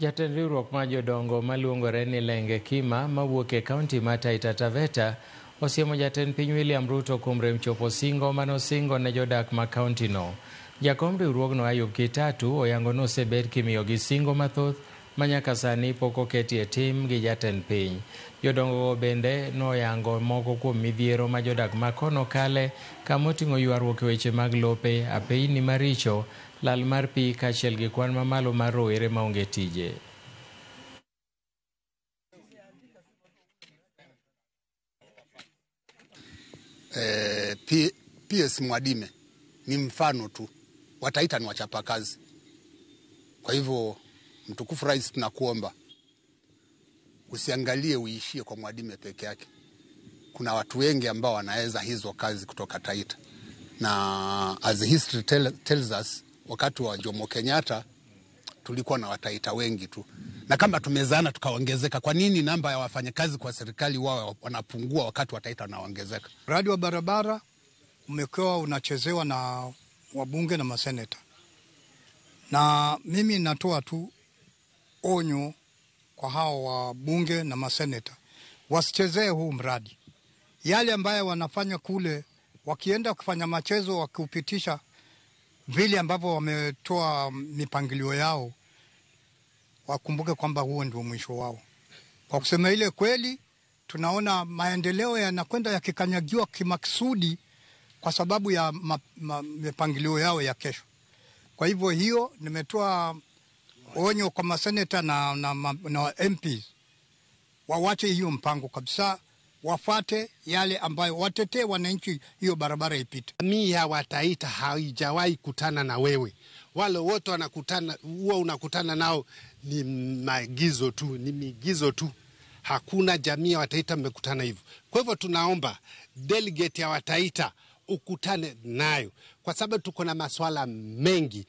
Jatend riwruok mar jodongo maluongore ni Lenge Kima mawuok e kaunti ma Taita Taveta osiemo jatend piny William Ruto kuom rem chopo singo manosingo ne jodak ma kaunti no. Jakom riwruogno Ayub Kitatu oyango nosebed kimiyogi singo mathoth manyaka sani pok oketie tim gi jatend piny. Jodongo bende noyango moko kuom midhiero ma jodak ma kono kale kamoting'o ywaruok weche mag lope, apeyni maricho, lal mar pi kaachiel gi kwan mamalo mar rowere maonge tije. PS Mwadime ni mfano tu, Wataita ni wachapakazi. Kwa hivyo mtukufu rais, tunakuomba usiangalie uishie kwa Mwadime peke yake. Kuna watu wengi ambao wanaweza hizo kazi kutoka Taita, na as history tells us, wakati wa Jomo Kenyatta tulikuwa na Wataita wengi tu, na kama tumezana tukaongezeka, kwa nini namba ya wafanyakazi kwa serikali wao wanapungua wakati Wataita wanaongezeka? Mradi wa barabara umekuwa unachezewa na wabunge na maseneta, na mimi natoa tu onyo kwa hao wabunge na maseneta wasichezee huu mradi. Yale ambayo wanafanya kule, wakienda kufanya machezo wakiupitisha vile ambavyo wametoa mipangilio yao, wakumbuke kwamba huo ndio mwisho wao. Kwa kusema ile kweli, tunaona maendeleo yanakwenda yakikanyagiwa kimaksudi kwa sababu ya mipangilio yao ya kesho. Kwa hivyo hiyo nimetoa onyo kwa maseneta na MPs, wawache hiyo mpango kabisa, wafate yale ambayo watetee wananchi, hiyo barabara ipite. Jamii ya Wataita haijawahi kutana na wewe. Wale wote wanakutana, huwa unakutana nao ni maigizo tu, ni miigizo tu. Hakuna jamii ya Wataita mmekutana hivyo. Kwa hivyo tunaomba delegate ya Wataita ukutane nayo, kwa sababu tuko na masuala mengi.